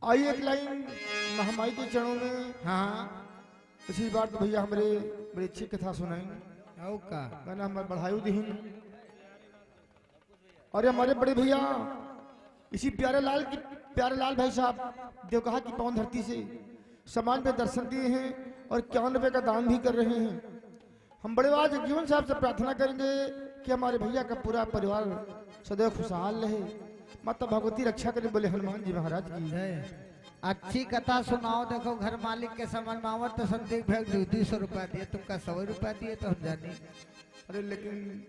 आई एक लाइन महामाई के चरणों में। हाँ इसी बार तो भैया हमारे बड़ी अच्छी कथा सुनाई औ का गाना हमारे बढ़ायु दीन। और हमारे बड़े भैया इसी प्यारे लाल भाई साहब देवकहा की पावन धरती से समाज में दर्शन दिए हैं और 51 रुपए का दान भी कर रहे हैं। हम बड़े आज जीवन साहब से प्रार्थना करेंगे कि हमारे भैया का पूरा परिवार सदैव खुशहाल रहे, माता भगवती रक्षा करें। बोले हनुमान जी महाराज की जय। अच्छी कथा सुनाओ। देखो घर मालिक के समझ में आवत तो संदीप भाई 200 रुपया दिए, तुमका 100 रुपया दिए तो हम जानी। अरे लेकिन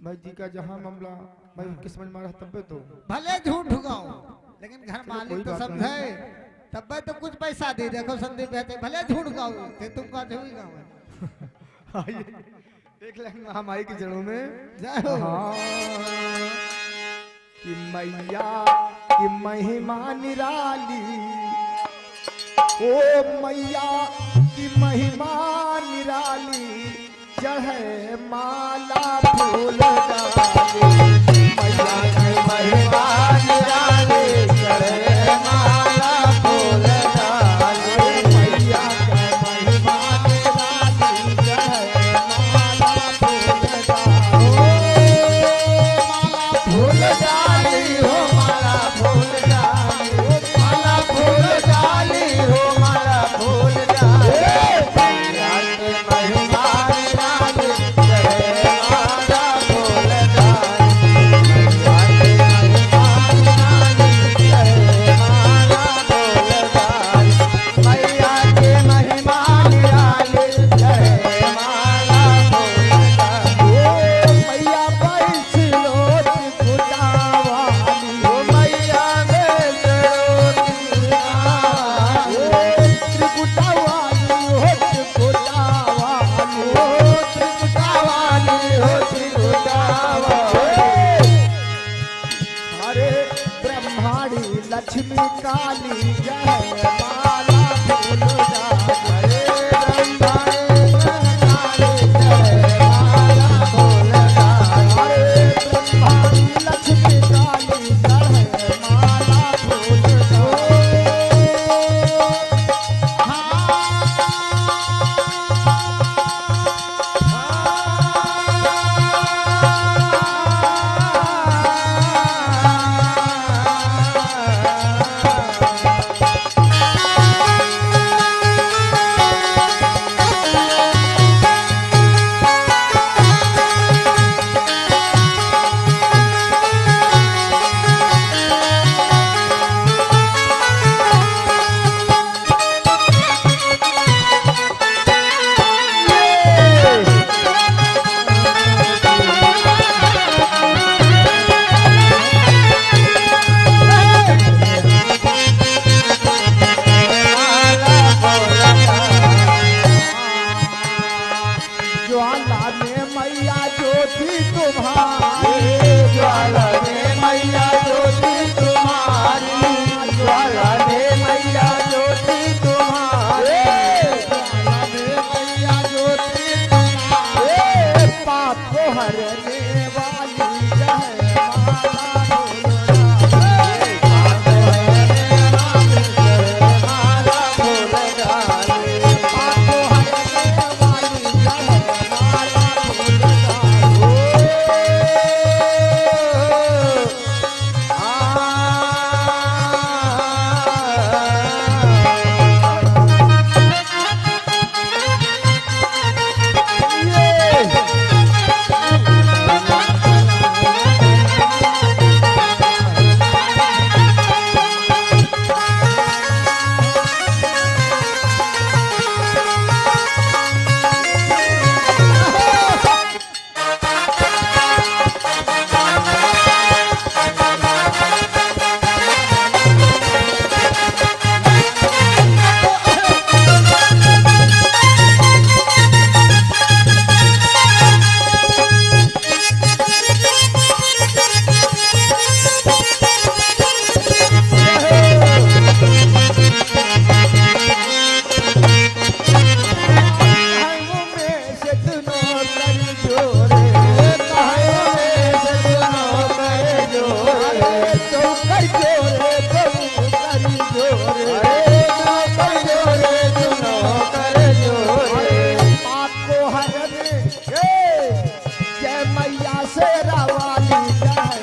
भाई जी का जहाँ मामला भाई किस समझ में आ रहा तब तो भले झूठ गाओ लेकिन घर मालिक तो समझे तब तो कुछ पैसा दे। देखो संदीप भाई भले झूठ गाओ थे तुमका झूठ गाओ। एक लाइन महामाई की जड़ों में जय हो। हाँ, कि मैया की महिमा निराली, ओ मैया की महिमा निराली, चढ़े माला फूल डाली। मैया की महिमा निराली, चढ़े माला फूल डाली। मैया की महिमा निराली, चढ़े माला फूल डाली। हो माला फूल डाली, माला फूल डाली, हो माला फूल डाली। मैया की महिमा निराली, चढ़े माला फूल डाली। मैया की महिमा निराली, चढ़े माला फूल डाली। मैया की महिमा निराली, चढ़े माला फूल डाली। ओ मैया बैसलोत खुदावाली, ओ मैया बैसलोत खुदावाली, ओ त्रिकुटावाली, हो त्रिकुटावाली, ओ त्रिकुटावाली, हो त्रिकुटावाली। अरे ब्रह्माणी लक्ष्मी काली, जय माला फूल डाली। अरे ब्रह्माणी काली, जय माला फूल डाली। अरे ब्रह्माणी लक्ष्मी काली, जय माला फूल डाली। जोरे आपको हरने जय मैया से रावाली जय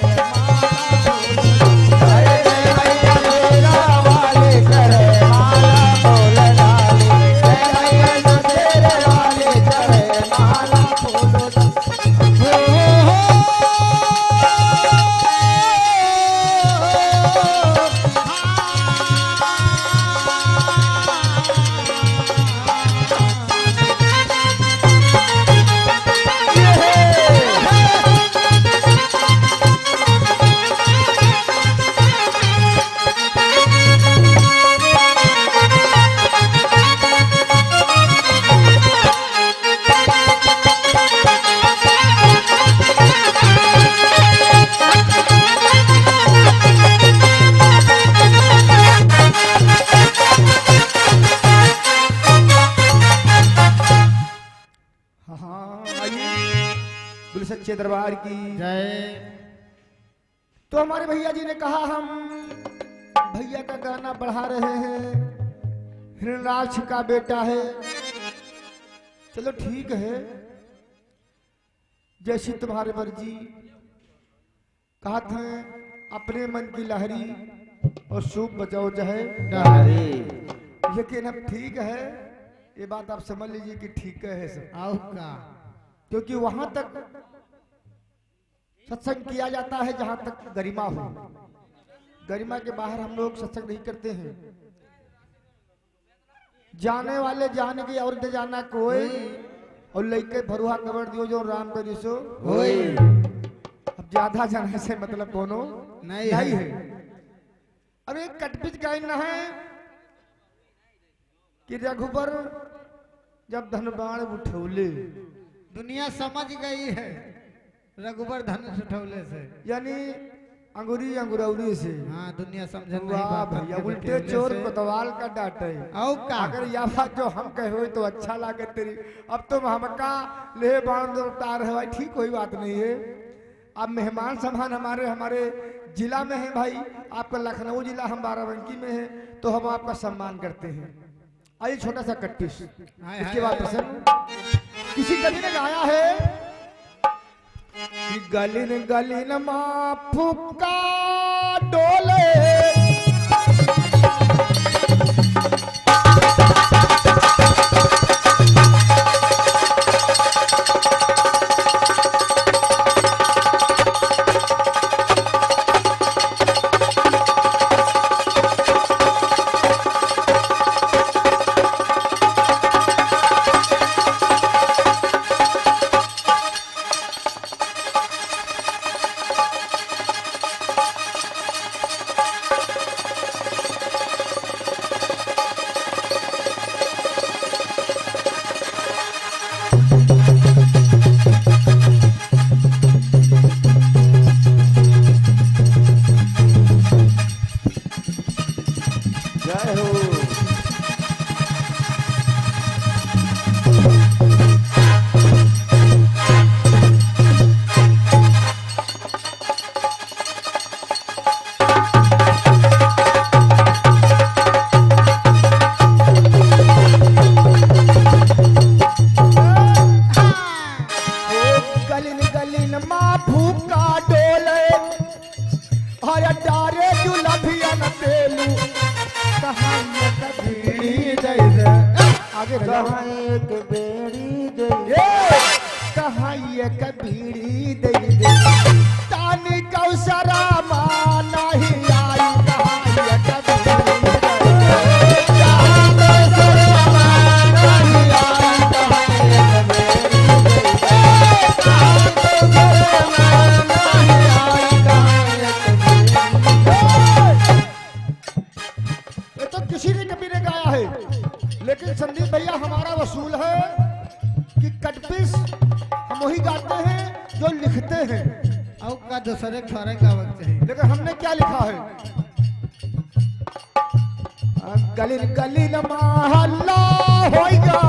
बोले सच्चे दरबार की जय। तो हमारे भैया जी ने कहा हम भैया का गाना बढ़ा रहे हैं, हिरणराज का बेटा है, चलो ठीक है, जैसी तुम्हारे मर्जी। कहा था अपने मन की लहरी और सूप बजाओ चाहे डहरी। लेकिन अब ठीक है, ये बात आप समझ लीजिए कि ठीक है सब, आओ का क्योंकि वहां तक सत्संग किया जाता है जहां तक गरिमा हो। गरिमा के बाहर हम लोग सत्संग नहीं करते हैं। जाने वाले जान के और न जाना कोई, और लइके भरुआ कबर दियो जो राम करी सो होई। अब ज्यादा जाने से मतलब कोनो नहीं है। अब एक कटपिच गाइन है कि रघुबर जब धनबाण उठौले, दुनिया समझ गई है रघुबर धनुष उठौले से, यानी अंगुरी अंगुरौरी से। हाँ दुनिया समझ वाह भैया, उल्टे चोर कोतवाल का डांटे। आओ का अगर यह बात जो हम कहे तो अच्छा लागे तेरी, अब तुम हमका ले बाण उतार है भाई, ठीक कोई बात नहीं है। अब मेहमान समान हमारे जिला में है भाई, आपका लखनऊ जिला, हम बाराबंकी में है, तो हम आपका सम्मान करते हैं। आइए छोटा सा कट्टिस, इसके बाद प्रसन्न। किसी कवि ने गाया है कि गलिन गलिन माँ फुका डोले, आगे कहाँ एक बेड़ी दे कहाँ ये कबीड़ी दे तानी कौसरा माना ही आई, कहाँ ये कबीड़ी कहाँ कौसरा माना ही आई, कहाँ ये कबीड़ी कहाँ कौसरा माना ही आई, कहाँ ये कबीड़ी। ये तो किसी ने कभी ने गाया है, लेकिन संदीप भैया हमारा वसूल है कि कटपिस हम वही गाते हैं जो लिखते हैं, और का दूसरे छोरे का वक्त चाहिए। लेकिन हमने क्या लिखा है, गलिन गलिन महल्ला होइगा,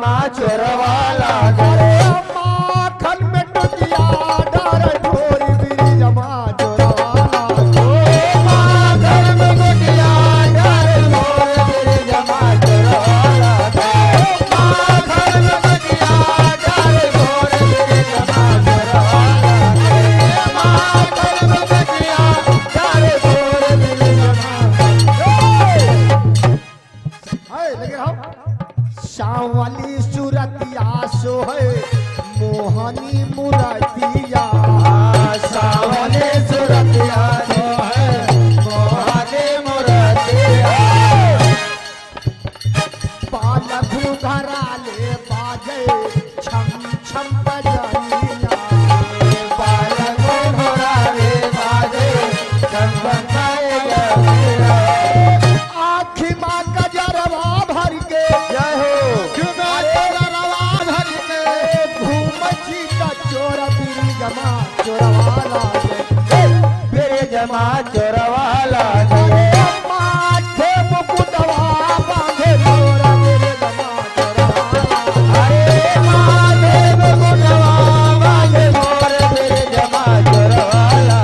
जमा चोरवाला अरे माखन में टुकिया डार ढोर बिरी जमा चोरवाला माखन में गुटिया डार ढोर बिरी जमा चोरवाला माखन में गुटिया डार ढोर बिरी जमा चोरवाला माखन में गुटिया डार ढोर बिरी जमा हाय लगे रहो शावली सूरतिया सो है मोहनी मुरतिया सावले सुरतिया जो है मोहने मुरतिया बालक घरा ले बाजे छम छम बजनिया बालक घोड़ा रे बाजे चंपकाए गया आँखी माँ गजरवा भर के जय हो गजरवा भर के घूमची का चोर बिरी जमा चोरवाला मेरे जमा चोरवाला अरे माथे मुकुटवा बांधे चोर बिरी जमा चोरवाला अरे महादेव गुणवा बाजे मोर मेरे जमा चोरवाला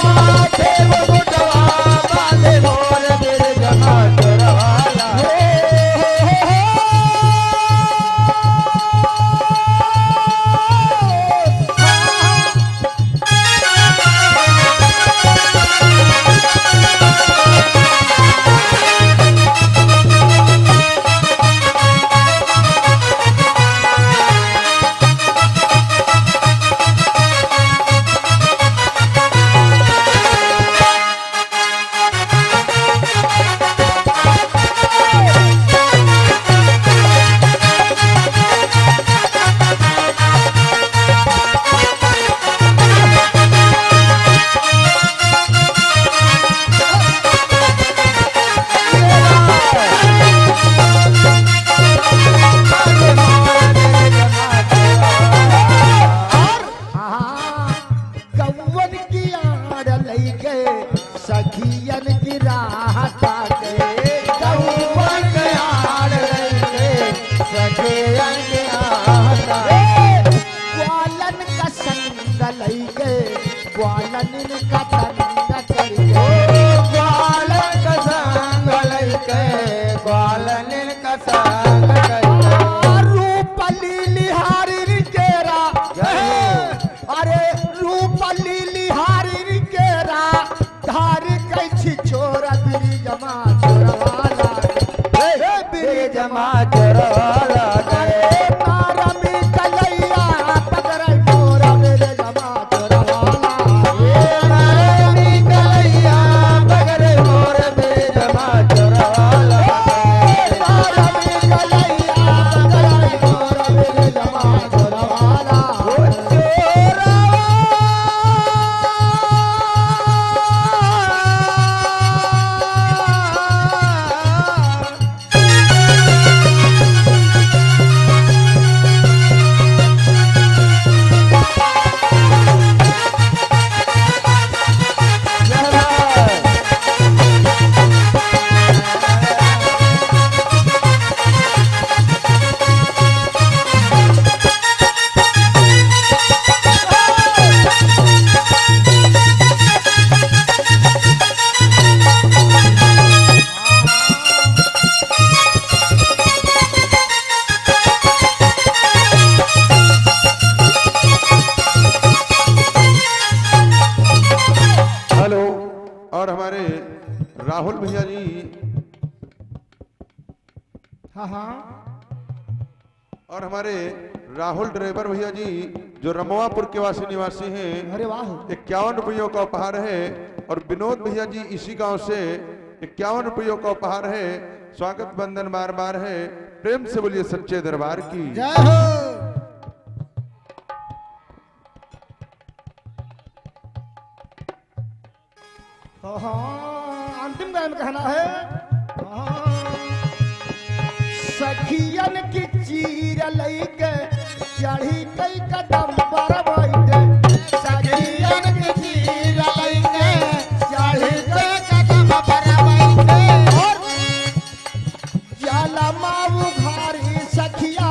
महादेव गुणवा बाजे मोर मेरे जमा चोरवाला कौवन की आड़ लैके सखियन की राह ताके कौवन के आड़ लगे सखे अंग आता ग्वालन का संग लैके ग्वालन का तंग करके ग्वालन का संग लैके ग्वालन का संग करके रूप लीलिहारी केरा अरे रूप लीलिहारी केरा धार कैछि छोरा बिरी जमा छोरवाला मेरे जमा चोरवाला अरे तारा में कलैया पकड़ छोरा मेरे जमा छोरवाला कलैया बगरे मोर मेरे जमा चोरवाला तारा में कलैया पकड़ छोरा मेरे जमा छोरवाला हेलो। और हमारे राहुल भैया जी, हाँ हाँ और हमारे राहुल ड्राइवर भैया जी जो रमवापुर के वासी निवासी हैं, अरे वाह 51 रुपयों का उपहार है। और विनोद भैया जी इसी गांव से 51 रुपयों का उपहार है। स्वागत बंदन बार बार है। प्रेम से बोलिए सच्चे दरबार की। जय हो। हाँ, अंतिम गायन कहना है हाँ। सखियन की चीर लैके चढ़ी कई कदम पर बैठे सखियन की चीर लैके चढ़ी कई कदम पर बैठे और जाला माऊ घारी सखिया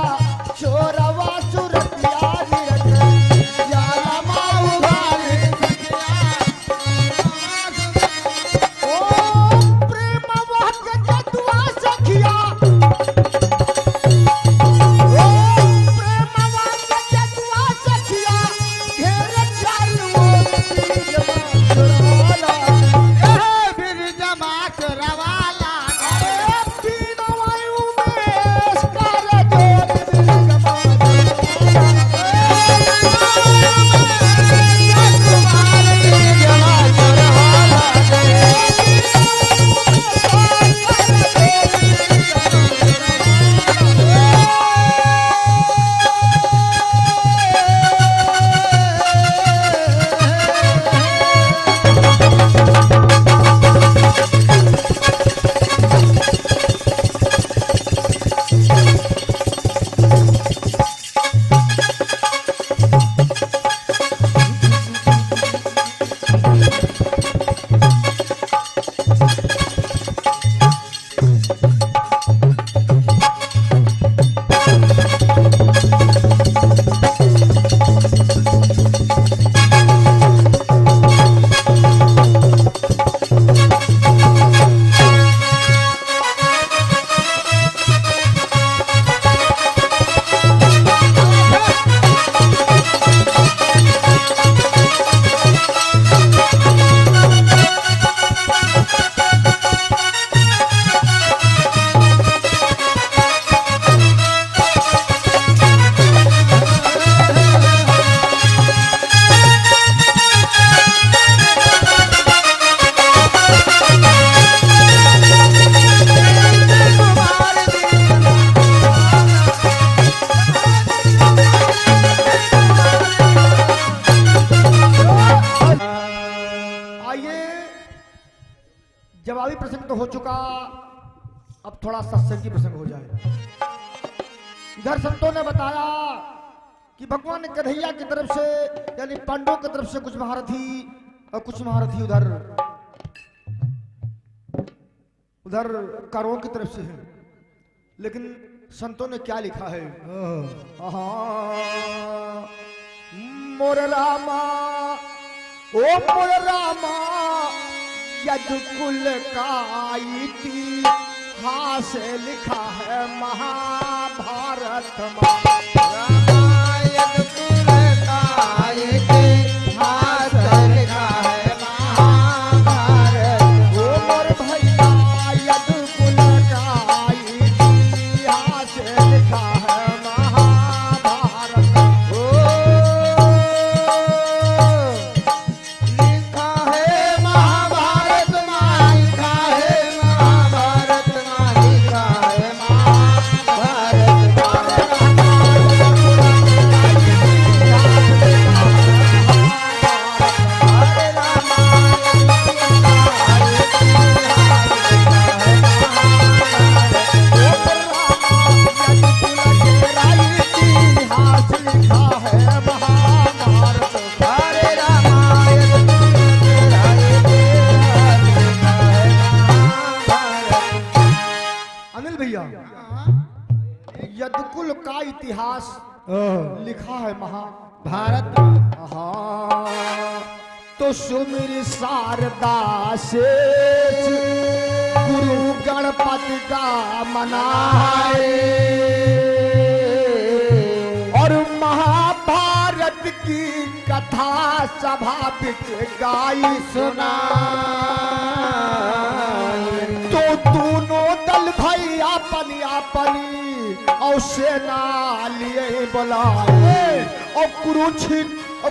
आइए, जवाबी प्रसंग तो हो चुका, अब थोड़ा सत्संगी प्रसंग हो जाए। इधर संतों ने बताया कि भगवान कन्हैया की तरफ से यानी पांडवों की तरफ से कुछ महारथी और कुछ महारथी उधर कौरवों की तरफ से है। लेकिन संतों ने क्या लिखा है? मोर रामा, ओ मोर रामा, यदुकुल का इतिहास लिखा है महाभारत में। यदुकुल का इतिहास लिखा है महाभारत। तो सुमिर शारदा से गुरु गणपति का मनाए और महाभारत की कथा सभा बिच गाई सुनाए। तो दोनों दल भाई अपनी अपनी और सेना लिए बुलाए और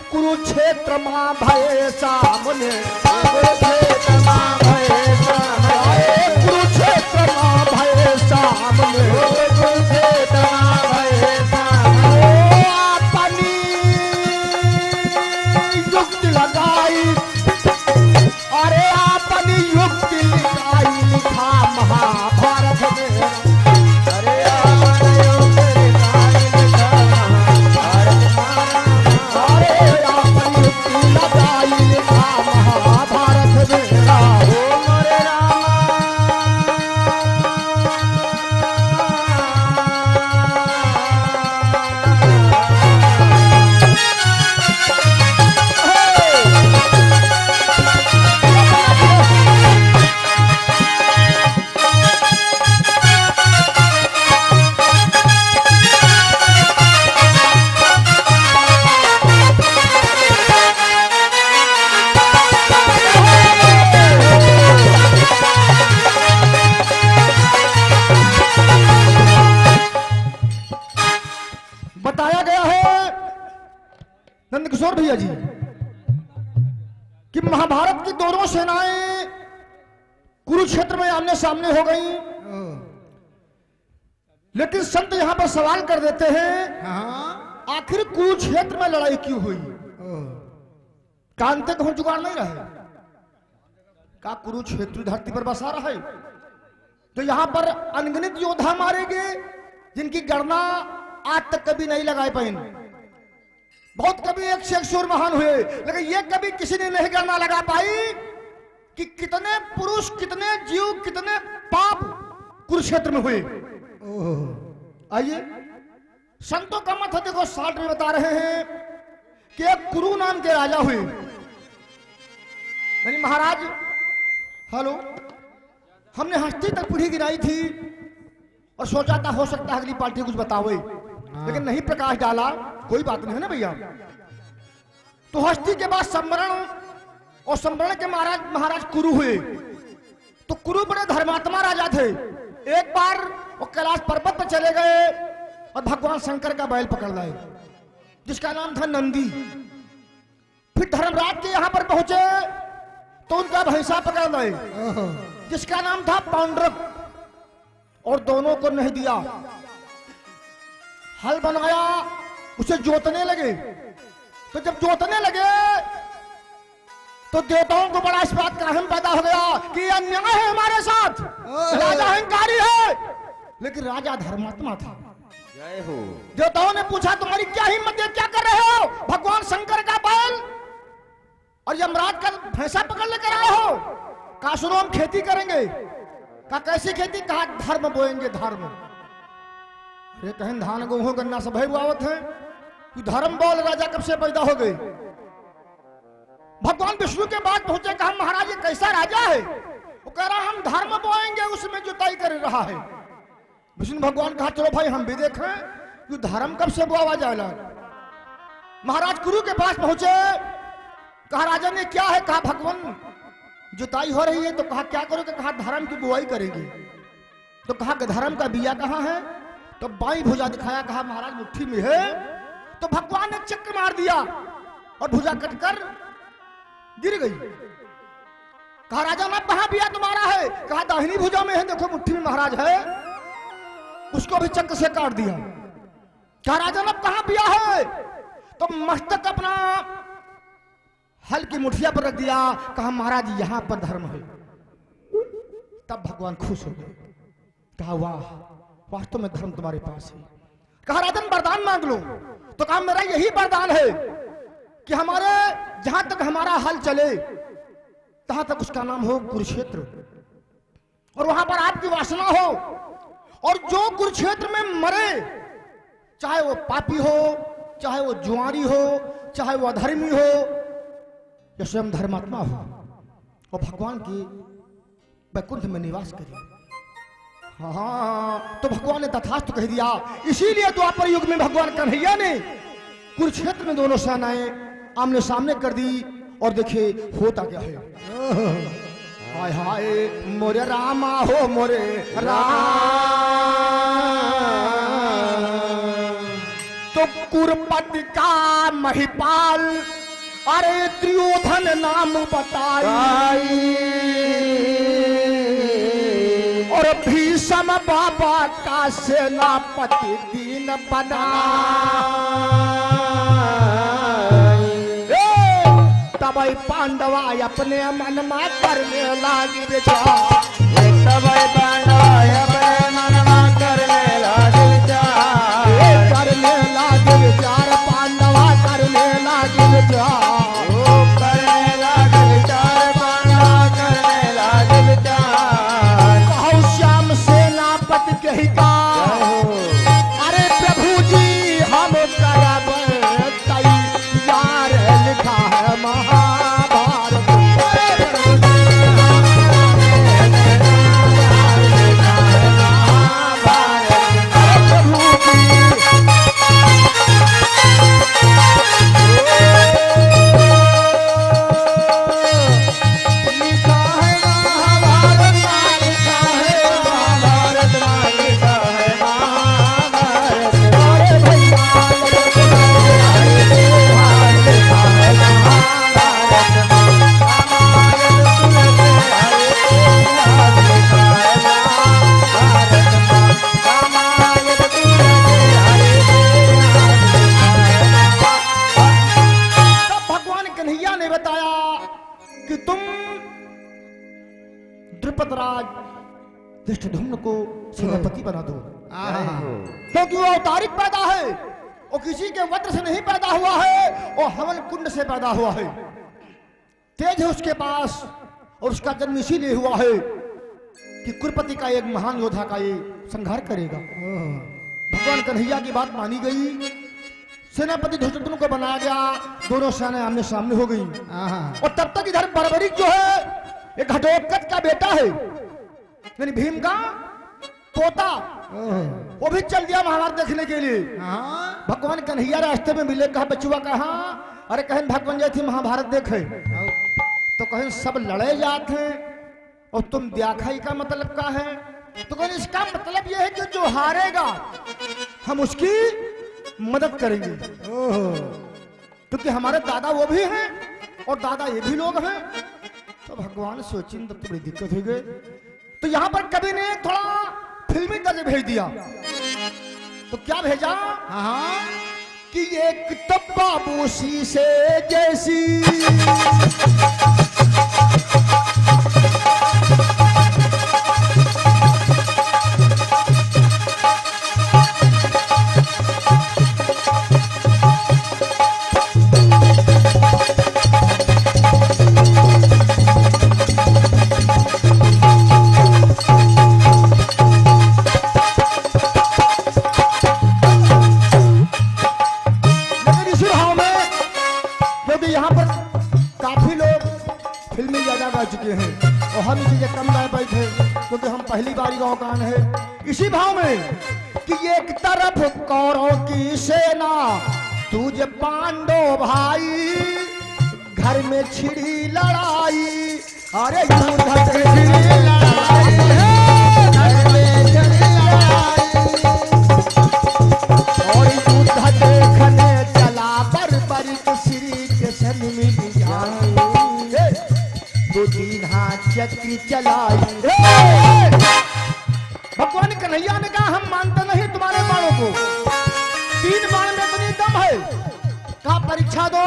कुरुक्षेत्र मां भय सामने, कुरुक्षेत्र मां भय सामने, कुरुक्षेत्र मां भय सामने, कुरुक्षेत्र मां भय सामने। अपनी युक्ति लगाई, अरे अपनी युक्ति लगाई, लिखा महाभारत में। नंदकिशोर भैया जी कि महाभारत की दोनों सेनाएं कुरुक्षेत्र में आमने सामने हो गई। लेकिन संत यहां पर सवाल कर देते हैं, आखिर कुरुक्षेत्र में लड़ाई क्यों हुई? कांते को जुगाड़ नहीं रहे का? कुरुक्षेत्र धरती पर बसा रहा है तो यहां पर अनगिनत योद्धा मारे गए जिनकी गणना आज तक कभी नहीं लगाए पाए। बहुत कभी एक से एक शूर महान हुए, लेकिन ये कभी किसी ने नहीं गणना लगा पाई कि कितने पुरुष, कितने जीव, कितने पाप कुरुक्षेत्र में हुए। आइए, संतों का मत देखो, 60 में बता रहे हैं कि एक कुरु नाम के राजा हुए। यानी महाराज, हेलो, हमने हस्ती तक पीढ़ी गिराई थी और सोचा था हो सकता है अगली पार्टी कुछ बतावे, लेकिन नहीं प्रकाश डाला। कोई बात नहीं है ना भैया। तो हस्ती के बाद संवरण और संवरण के महाराज कुरु हुए। तो कुरु बड़े धर्मात्मा राजा थे। एक बार वो कैलाश पर्वत पर चले गए और भगवान शंकर का बैल पकड़ लाए जिसका नाम था नंदी। फिर धर्मराज के यहां पर पहुंचे तो उनका भैंसा पकड़ लाए जिसका नाम था पौंड्रक, और दोनों को नहीं दिया। हल बनाया, उसे जोतने लगे। तो जब जोतने लगे तो देवताओं को बड़ा इस बात का अहम पैदा हो गया कि अन्याय है हमारे साथ। राजा अहंकारी है लेकिन राजा धर्मात्मा था। जय हो। देवताओं ने पूछा तुम्हारी क्या हिम्मत है, क्या कर रहे हो? भगवान शंकर का बैल और यमराज का भैंसा पकड़ लेकर आए हो। कहा सुनो हम खेती करेंगे। कहा कैसी खेती? कहा धर्म बोएंगे धर्म। अरे कहें धान गेहूं गन्ना सब है बुआवत है कि धर्म बोल राजा कब से पैदा हो गए। भगवान विष्णु के बाद पहुंचे, कहा महाराज ये कैसा राजा है? वो कह रहा हम धर्म बोएंगे उसमें जुताई कर रहा है। विष्णु भगवान कहा चलो भाई हम भी देखें कि धर्म कब से बोआ जाएगा। महाराज गुरु के पास पहुंचे, कहा राजा ने क्या है? कहा भगवान जुताई हो रही है। तो कहा क्या करोगे? कहा धर्म की बुआई करेंगे। तो कहा कि धर्म का बिया कहाँ है? तो बाई भुजा दिखाया, कहा महाराज मुट्ठी में है। तो भगवान ने चक्र मार दिया और भुजा कटकर गिर गई। कहा राजा ना कहां बिया तुम्हारा है? कहा दाहिनी भुजा में है, देखो मुट्ठी में महाराज है। उसको भी चक्र से काट दिया। कहा राजा ना कहां बिया है? तो मस्तक अपना हल की मुठिया पर रख दिया। कहा महाराज यहां पर धर्म है। तब भगवान खुश हो गए। कहा वाह वास्तव में धर्म तुम्हारे पास है। कहा राजन वरदान मांग लो। तो कहा मेरा यही वरदान है कि हमारे जहां तक हमारा हल चले तहां तक उसका नाम हो कुरुक्षेत्र, और वहां पर आपकी वासना हो, और जो कुरुक्षेत्र में मरे चाहे वो पापी हो, चाहे वो जुआरी हो, चाहे वो अधर्मी हो या स्वयं धर्मात्मा हो, और भगवान की वैकुंठ में निवास करे। हाँ तो भगवान ने तथास्तु कह दिया। इसीलिए द्वापर युग में भगवान कन्हैया ने कुरुक्षेत्र में दोनों सेनाएं आमने सामने कर दी। और देखिए होता क्या है। हाय हाय मोरे रामा हो मोरे राम। तो कुरुपति का महिपाल अरे त्रियोधन नाम बताई, और भीषम बाबा का सेनापति दीन बनाई। तब पांडवा अपने मन में करने लागी विचार। तब पांडवा अपने मन में करने लागी विचार। करने लागी विचार पांडवा करने लागी विचार। करने लागी विचार पांडवा करने लागी विचार। कहो श्याम सेनापति कही का अरे प्रभु जी हम करब तैयार। लिखा है महाभारत। धृष्टद्युम्न को सेनापति बना दो, क्योंकि वो अवतारिक पैदा है, वो किसी के वज्र से नहीं पैदा हुआ है, वो हवन कुंड से पैदा हुआ है। तेज है उसके पास, और उसका जन्म इसीलिए हुआ है कि कुरुपति का एक महान योद्धा का ये संहार करेगा। भगवान कन्हैया की बात मानी गई, सेनापति धृष्टद्युम्न को बनाया गया, दोनों सेनाएं आमने सामने हो गई। और तब तक इधर बर्बरीक जो है एक घटोत्कच का बेटा है, यानी भीम का पोता, वो भी चल दिया महाभारत देखने के लिए। भगवान कन्हैया रास्ते में मिले, कहा बचुआ कहाँ? अरे कहें भगवान जी थी महाभारत देखे, तो कहें सब लड़े जाते और तुम द्याखाई का मतलब क्या है? तो कहें इसका मतलब यह है कि जो हारेगा हम उसकी मदद करेंगे, क्योंकि हमारे दादा वो भी हैं और दादा ये भी लोग हैं। तो भगवान सोचिन तब तो बड़ी दिक्कत हो गई। तो यहां पर कवि ने थोड़ा फिल्मी तर्ज भेज दिया। तो क्या भेजा? कि एक तब्बा बूसी से जैसी लेकिन इसी भाव में क्योंकि यहाँ पर काफी लोग फिल्मी ज्यादा गा चुके हैं और हम चीजें कम गा पाए थे क्योंकि हम पहली बारी गाँव कान है। इसी भाव में कि एक तरफ कौरवों की सेना तुझे पांडव भाई, घर में छिड़ी लड़ाई, अरे युद्ध से छिड़ी लड़ाई, घर में छिड़ी लड़ाई, और युद्ध देखने चला बर्बरिक श्री कृष्ण मिल जाए, दो तीन हाथ चक्री चलाई। भगवान कन्हैया ने कहा हम मानते नहीं तुम्हारे बाणों को, 3 बाण में इतनी दम है, कहा परीक्षा दो।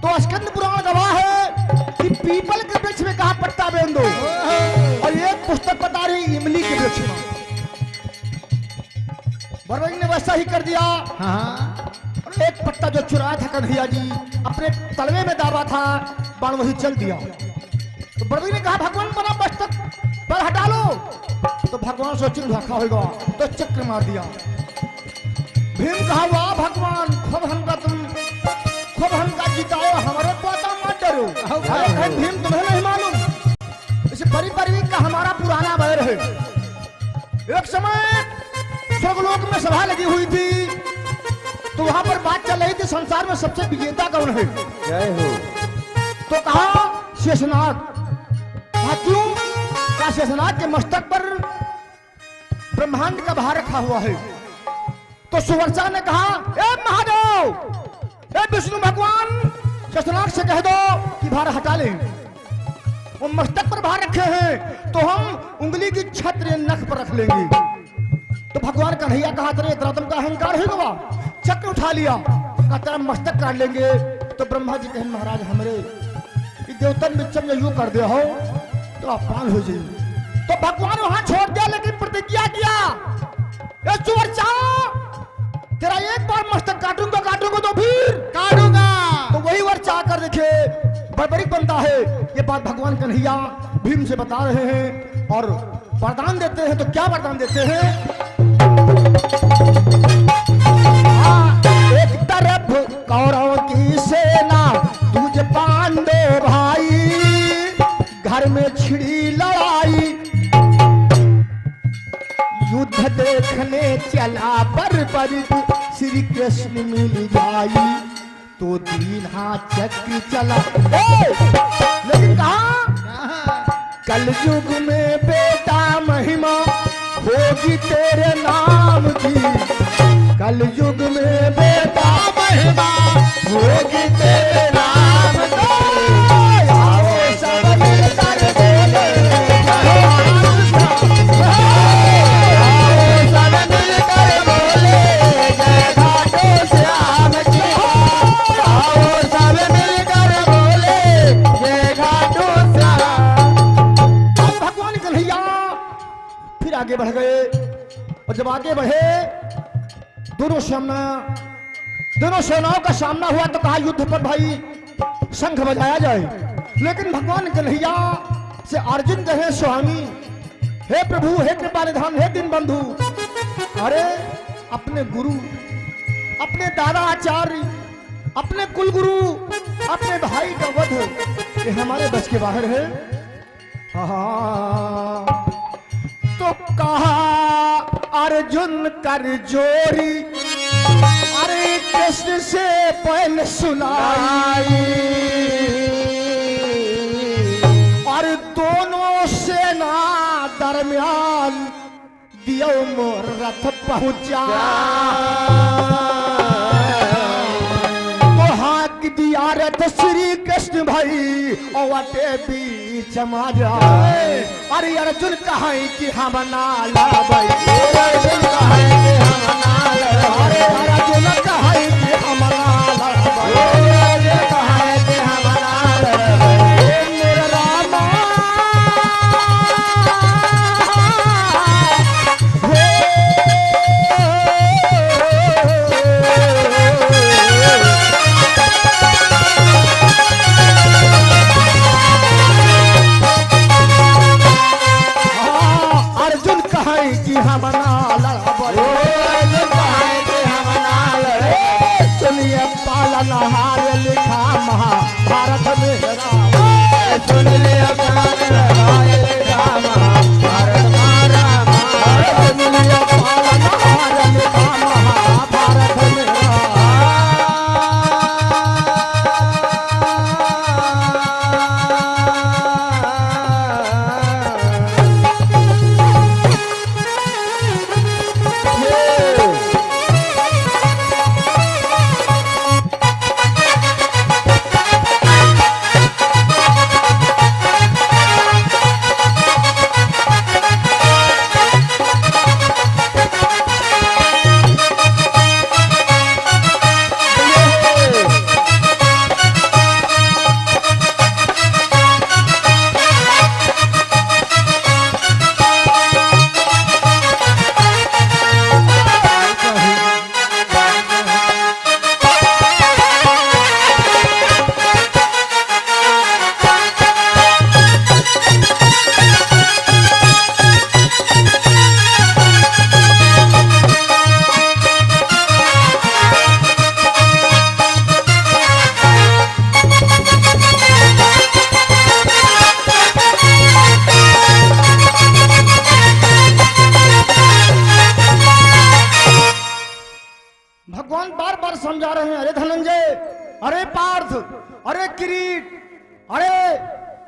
तो स्कंद पुराण गवाह है कि पीपल के वृक्ष में कहा पट्टा बेन दो, और एक पुस्तक बता रही इमली के वृक्ष में। बर्बरी ने वैसा ही कर दिया। हाँ और एक पट्टा जो चुराया था कन्हैया जी अपने तलवे में दाबा था, बाण वही चल दिया। तो बर्बरी ने कहा भगवान बना मस्तक पर हटा लो, तो भगवान सोचिंग रखा होगा तो चक्र मार दिया। भीम कहा वाह भगवान खूब हमका तुम खूब हमका जिताओ, हमारे पोता मत डरो। अरे भाई भीम तुम्हें नहीं मालूम इस परिवार का हमारा पुराना बैर है। एक समय स्वर्गलोक में सभा लगी हुई थी, तो वहां पर बात चल रही थी संसार में सबसे विजेता कौन है। जय हो। तो कहा शेषनाग। कहा क्यों? कहा शेषनाग के मस्तक पर ब्रह्मांड का भार रखा हुआ है। तो सुवर्चा ने कहा ए महादेव, ए विष्णु भगवान, शेषनाग से कह दो कि भार हटा ले। वो मस्तक पर भार रखे हैं तो हम उंगली की छत्र नख पर रख लेंगे। तो भगवान कन्हैया कहा तेरे इतना तुमका अहंकार है गवा, चक्र उठा लिया, कहा तेरा मस्तक काट लेंगे। तो ब्रह्मा जी कहे महाराज हमरे देवतन बिच्चम में यूं कर दे हो तो अपमान हो जाए। तो भगवान वहां छोड़ दिया, लेकिन प्रतिज्ञा किया ए सुवर्चा तेरा एक बार मस्तक काटूंगा तो फिर काटूंगा। तो वही वर्चा कर देखे बर्बरिक बनता है। ये बात भगवान कन्हैया भीम से बता रहे हैं और वरदान देते हैं। तो क्या वरदान देते हैं? एक तरफ कौरव की सेना तुझे पांडव भाई, घर में छिड़ी लड़ाई, युद्ध देखने चला बर्बरिक श्री कृष्ण मिल जाई, तो 3 हाथ चक्र चला। लेकिन कहा कल युग में बेटा महिमा होगी तेरे नाम की, कल युग में बेटा महिमा होगी तेरे नाम की। आओ सब मिलकर बोले आगे बढ़ गए। और जब आगे बढ़े दोनों सेनाओं का सामना हुआ तो कहा युद्ध पर भाई शंख बजाया जाए। लेकिन भगवान कन्हैया से अर्जुन कहे स्वामी, हे प्रभु, हे कृपा निधान, हे दीन बंधु, अरे अपने गुरु, अपने दादा आचार्य, अपने कुल गुरु, अपने भाई का वध ये हमारे बस के बाहर है। तो कहा अर्जुन कर जोरी, अरे कृष्ण से पहले सुनाई, और दोनों सेना दरमियान दियो मोर रथ पहुंचा। तो हाथ दिया रथ श्री कृष्ण भाई और वटे बीच मारा। अरे अर्जुन कहे कि हम नाला भाई, अर्जुन कहे कि हम नाला, अरे अर्जुन कहे कि हम नाला भाई, अर्जुन कहे कि हम नाला भाई।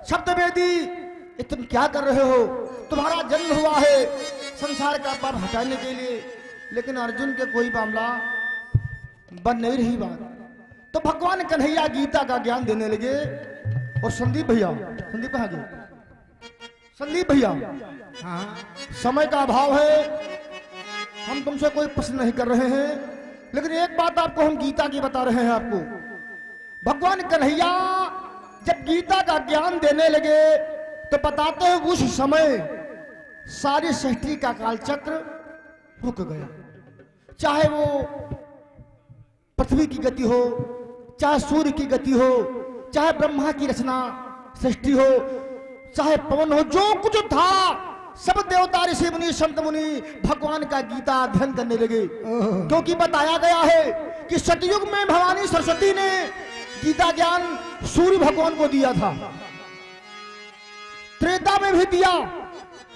शब्द वेदी, ये तुम क्या कर रहे हो? तुम्हारा जन्म हुआ है संसार का पाप हटाने के लिए, लेकिन अर्जुन के कोई मामला बन नहीं रही बात। तो भगवान कन्हैया गीता का ज्ञान देने लगे। और संदीप भैया, संदीप कहाँ गए? संदीप भैया, हाँ समय का अभाव है, हम तुमसे कोई प्रश्न नहीं कर रहे हैं, लेकिन एक बात आपको हम गीता की बता रहे हैं। आपको भगवान कन्हैया जब गीता का ज्ञान देने लगे तो बताते हैं उस समय सारी सृष्टि का कालचक्र रुक गया। चाहे वो पृथ्वी की गति हो, चाहे सूर्य की गति हो, चाहे ब्रह्मा की रचना सृष्टि हो, चाहे पवन हो, जो कुछ था सब देवता ऋषि मुनि संत मुनि भगवान का गीता अध्ययन करने लगे। क्योंकि बताया गया है कि सतयुग में भवानी सरस्वती ने गीता ज्ञान सूर्य भगवान को दिया था, त्रेता में भी दिया,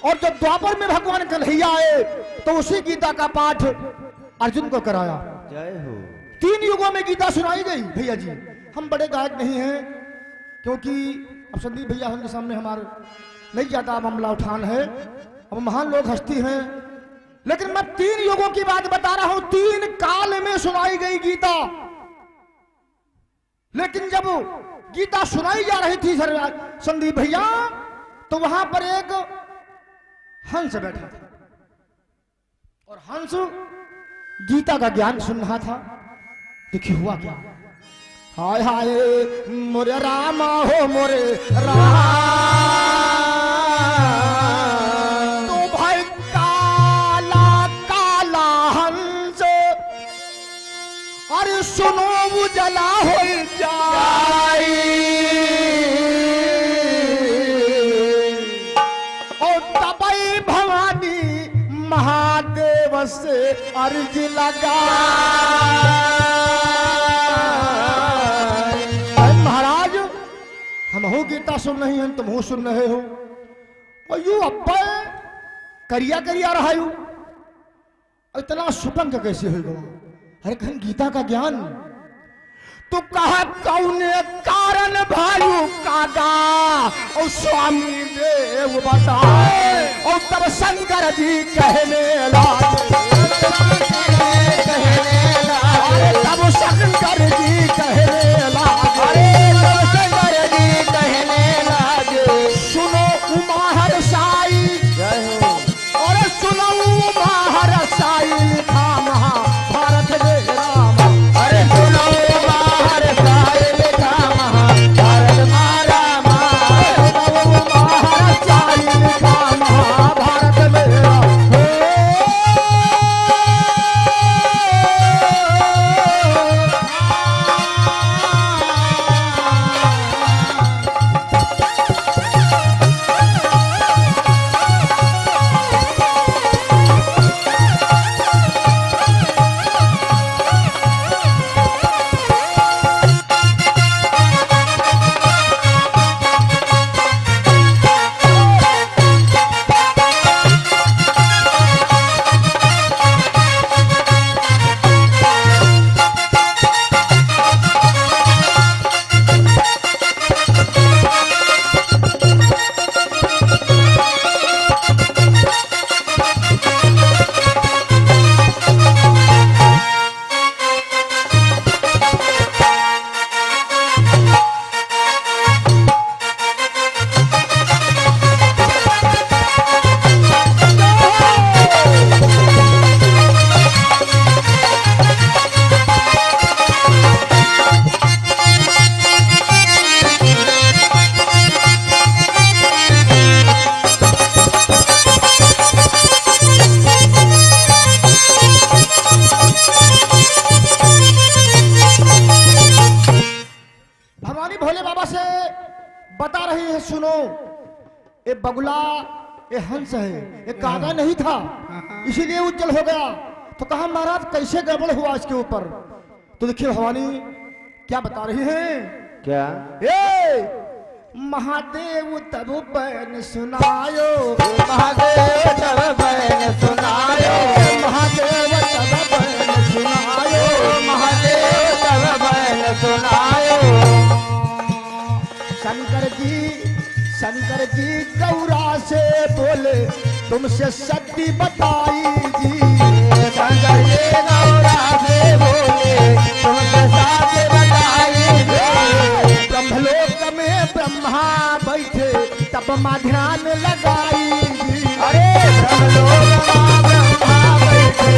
और जब द्वापर में भगवान कन्हैया आए तो उसी गीता का पाठ अर्जुन को कराया। जय हो। 3 युगों में गीता सुनाई गई। भैया जी, हम बड़े गायक नहीं हैं, क्योंकि अब संदीप भैया उनके सामने हमारा नहीं जाता मामला उठान है, अब महान लोग हस्ती हैं, लेकिन मैं 3 युगों की बात बता रहा हूं। 3 काल में सुनाई गई गीता। लेकिन जब गीता सुनाई जा रही थी संदीप भैया, तो वहां पर एक हंस बैठा था, और हंस गीता का ज्ञान सुन रहा था। देखिए हुआ क्या। हाय हाय मोरे रामा हो मोरे राम, तो भाई काला काला हंस, अरे सुनो उजला हो जाई, और तबई भवानी महादेव से अर्ज लगा। महाराज, हम हो गीता सुन रही हैं, तुम हो सुन रहे हो, और यू अब्बा करिया करिया रहा यू, इतना सुपंग कैसे होगा? अरे कहन गीता का ज्ञान तो कहा कौने कारण भालू कागा, और स्वामी देव बताए, और तब शंकर जी कहने लगे, तब शंकर जी कहने लगे, सुनो उमाहर साई, और सुनो उमाहर साई, लिखा महाभारत में राम। अरे सुनो उमाहर साई, लिखा महाभारत में राम, उमाहर साई, लिखा महाभारत में राम। ये बगुला ये हंस है, ये कागा नहीं था, इसीलिए उज्जवल हो गया। तो कहा महाराज कैसे गड़बड़ हुआ इसके ऊपर? तो देखिए भवानी क्या बता रही हैं। क्या? महादेव तब बैन सुनायो, महादेव तब बैन सुनायो, महादेव तब बैन सुनायो, महादेव तब बैन सुनायो। शंकर जी शंकर जी गौरा से बोले तुमसे सत्य बताई जी। शंकर जी गौरा से बोले तुमसे सत्य बताई जी। ब्रह्मलोक में ब्रह्मा बैठे तब माँ ध्यान लगाई जी। अरे ब्रह्मलोक में ब्रह्मा बैठे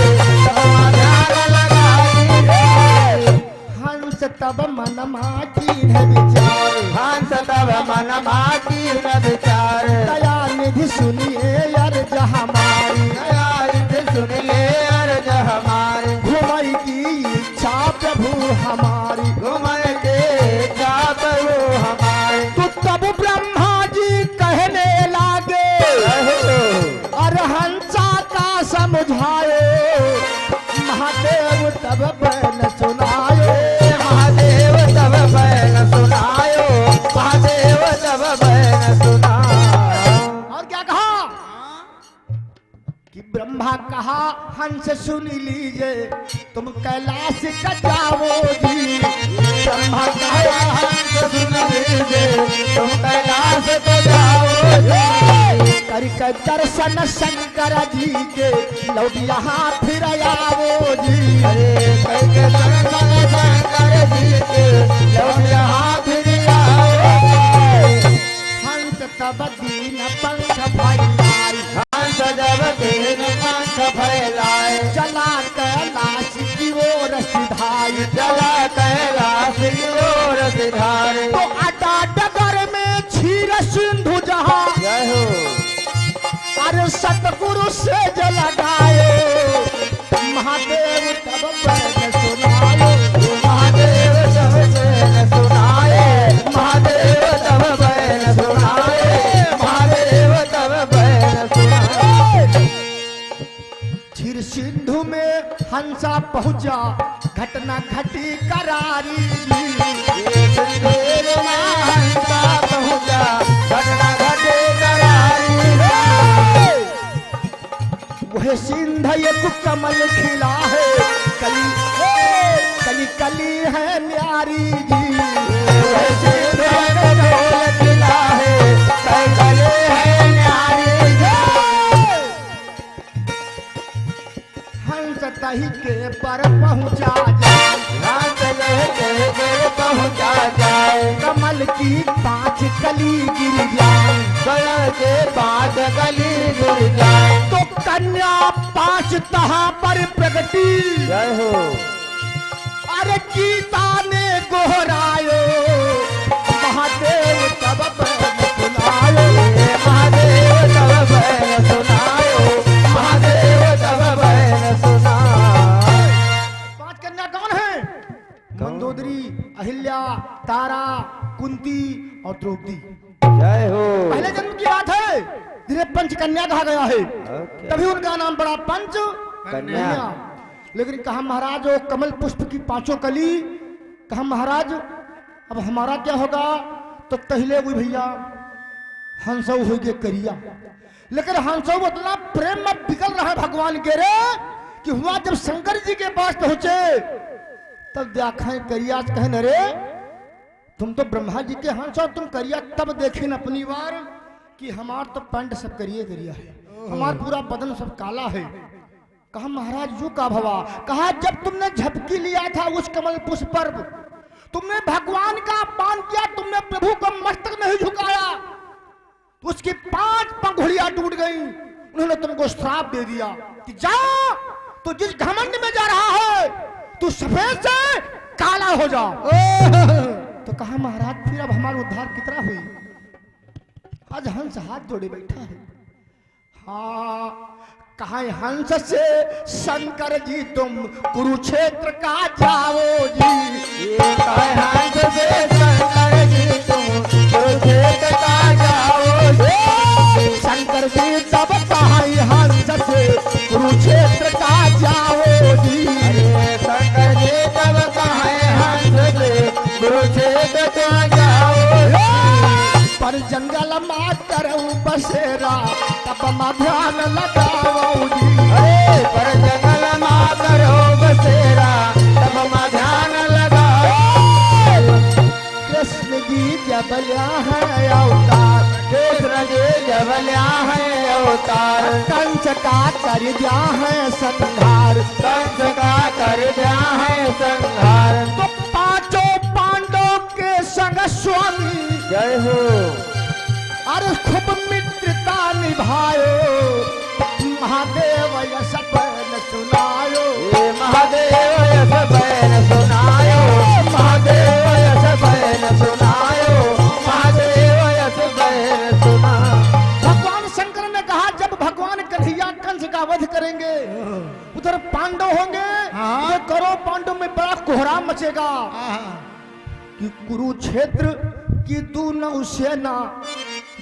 तब माँ ध्यान लगाई जी। हंस तब मन माँ की है विचार, हंस तब मन माटी न विचार। दया निधि सुनिए अर्ज हमारी, सुन ले अर्ज हमारी। घुमई की इच्छा प्रभु हमारी। घुमन के जाप वो हमारे। तो तब ब्रह्मा जी कहने लागे और हंसा का समझाए, महादेव तब बैन सुनाए। महादेव तब बैन सुनायो। महादेव तब बैन सुनायो। और क्या कहा कि ब्रह्मा कहा हंस सुन लीजिए तुम कैलाश का जाओ जी। ब्रह्मा कहा हंस सुन लीजिए तुम कैलाश को जाओ जी। करके दर्शन शंकर जी के लौट यहाँ फिर आओ जी। अरे कैके दर्शन शंकर जी के लौट यहाँ फिर आओ। हंस तब दीन पंख फैलाई, हंस जब तीन पंख फैलाए। चला कैलाश की ओर सिधाई। चला कैलाश की ओर सिधारे। तो अड्डा डगर में क्षीर सिंधु जहाँ, जय हो। अरे सतगुरु से जल लगाए। महादेव तब बैन सुनाए। महादेव तब बैन सुनाए। महादेव तब बैन सुनाए। महादेव तब बैन सुनाए। क्षीर सिंधु में हंसा पहुंचा, घटना घटी करारी। सिंदूर में हंसा पहुंचा, घटना घटे करारी। वह सिंध एक कमल खिला है, कली कली कली है न्यारी जी। वह सिंध एक कमल खिला है, कली है न्यारी जी। हंस तही के पर पहुंचा जाए, हंस लेके फिर पहुंचा जाए। कमल की 5 कली गिर जाए। गया के 5 कली गिर जाए। तो कन्या 5 तहा पर प्रगटी, जय हो। अरे गीता ने गोहरायो। महादेव तब बैन सुनायो। महादेव तब बैन सुनायो। महादेव तब बैन सुनायो। 5 कन्या कौन है? मंदोदरी, अहिल्या, तारा, कुंती और द्रौपदी। जय हो। पहले जन्म की बात है, जिन्हें पंच कन्या कहा गया है, तभी उनका नाम पड़ा पंच कन्या। लेकिन कहा महाराज वो कमल पुष्प की 5 कली, कहा महाराज अब हमारा क्या होगा? तो पहले वो भैया हंसौ हो गए करिया। लेकिन हंसौ उतना प्रेम में बिगल रहा है भगवान के रे कि हुआ जब शंकर जी के पास पहुंचे तब देखा करिया, कहे रे तुम तो ब्रह्मा जी के हंस हो, तुम करिया। तब देखे न अपनी बार कि हमार तो पैंट सब करिए करिया है, हमार पूरा बदन सब काला है। कहा महाराज यू का भवा? कहा जब तुमने झपकी लिया था उस कमल पुष्प पर, तुमने भगवान का अपमान किया, तुमने प्रभु को मस्तक नहीं झुकाया, उसकी 5 पंखुड़ियां टूट गई। उन्होंने तुमको श्राप दे दिया कि जा तो जिस घमंड में जा रहा है तू सफेद से काला हो जा। तो कहा महाराज फिर अब हमारा उद्धार कितना हुई? आज हंस हाथ जोड़े बैठा है। हाँ कहा हंस से शंकर जी तुम कुरुक्षेत्र का जाओ जी। हंस से शंकर जी तुम कुरुक्षेत्र का जाओ जी। शंकर जी तब कहा हंस से कुरुक्षेत्र का जाओ जी। शंकर जी तब कहा हंस से कुरुक्षेत्र का जाओ जी। पर जंगल मातर बसेरा तब ध्यान लगाओ जी। पर जंगल मातर बसेरा तब ध्यान लगाओ। कृष्ण जी जब है अवतार, जब लिया है अवतार, कंस का कर दिया है संहार। कंस का कर दिया है संहार। तो पांचों पांडवों के संग स्वामी जय हो अरे खूब मित्रता निभायो, महादेव यश बन सुनायो। ये महादेव यश बैन सुनायो, महादेव यश बैन सुनायो, महादेव यश बैन सुना। भगवान शंकर ने कहा जब भगवान कन्हैया कंस का वध करेंगे उधर पांडव होंगे, हाँ। ये करो पांडव में बड़ा कोहराम मचेगा कि कुरुक्षेत्र की दोनों सेना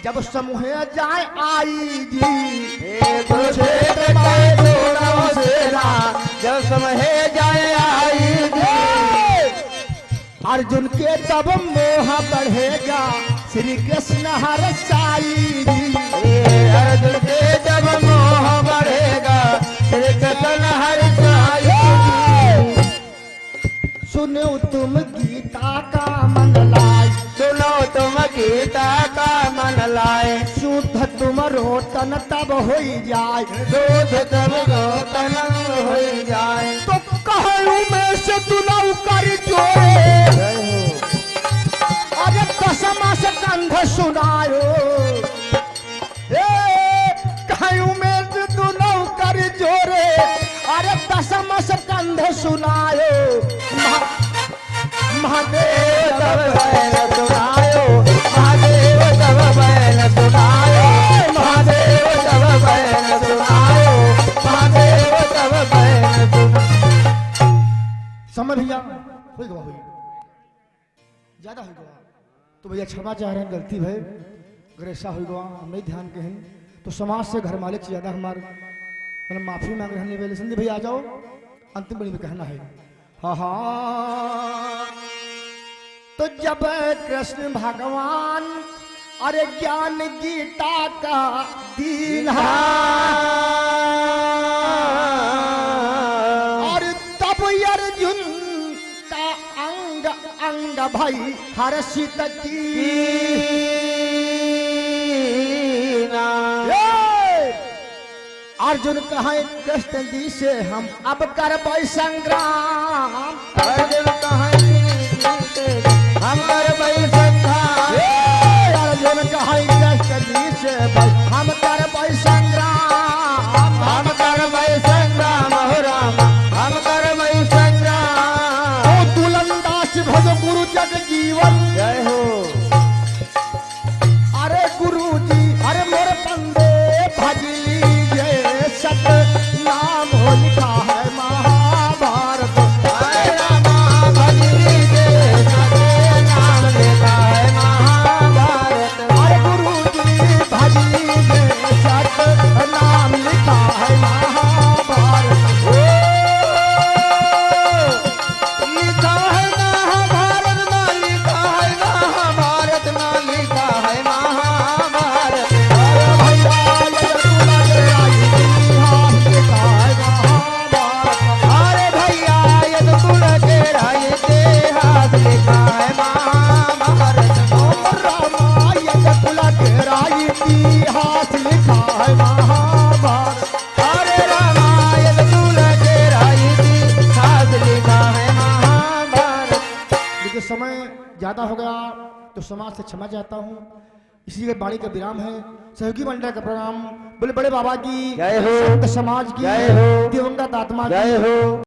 जब समूह जाए आई जी। कुरुक्षेत्र के दोनों सेना जब समय जाए आई जी। अर्जुन के तब मोह बढ़ेगा, श्री कृष्ण हर साई जी। अर्जुन के जब मोह बढ़ेगा, श्री कृष्ण हर साई। सुनो तुम गीता का मन लाए, सुनो तुम गीता का मन लाए, शुद्ध तुम रोतन तब हो जाए। दूध तब गोतन हो जाए। तो कहूँ में से दुलाऊ कर जोड़े, अरे कसम से कंध सुनायो। कहूँ में से दुलाऊ कर जोड़े, अरे कसम से कंध सुनायो। महादेव तब बैन सुनायो, महादेव तब बैन सुनायो, महादेव तब बैन सुनायो, महादेव तब बैन सुनायो। समझ भैया हो गवा हुई ज्यादा हो गवा तो भैया क्षमा चाह रहे हैं, गलती भाई अगर ऐसा हो गवा हम नहीं ध्यान के हैं तो समाज से घर मालिक से ज्यादा हमारे मतलब माफी मांग रहे हैं। संदीप भैया आ जाओ, अंतिम बड़ी में कहना है। हाँ हाँ तो जब कृष्ण भगवान अरे ज्ञान गीता का दीन्हा और तब अर्जुन का अंग अंग भाई हर्षित की। अर्जुन कहे कृष्ण जी से हम अब करबै संग्राम। अर्जुन कहे हम करबै संग्राम। अर्जुन कहे कृष्ण जी से हम करबै संग्राम। हम करबै संग्राम हो राम, हम करबै संग्राम। ओ तुलंदास भज गुरु जग जीवन। जय हो अरे गुरु जी अरे मोर पंदे भजली सत नाम हो लिखा है महाभारत। भजली जय सत नाम लिखा है महाभारत। अरे गुरु जी भजली जय सत नाम लिखा है महाभारत। लिखा है महाभारत ना लिखा है महाभारत ना लिखा है महाभारत। अरे भैया ये तो कुल तेरा इतिहास लिखा है महाभारत। अरे भैया ये तो कुल तेरा इतिहास लिखा है महाभारत। ओ रामा ये तो कुल तेरा इतिहास लिखा है महाभारत। अरे रामायण कुल तेरा इतिहास लिखा है महाभारत। देखिए समय ज्यादा हो गया तो समाज से क्षमा चाहता हूँ। इसी के वाणी का विराम है। सहयोगी मंडल का प्रणाम। बोले बड़े बाबा की जय हो। संत समाज की जय हो। दिवंगत आत्मा की जय हो।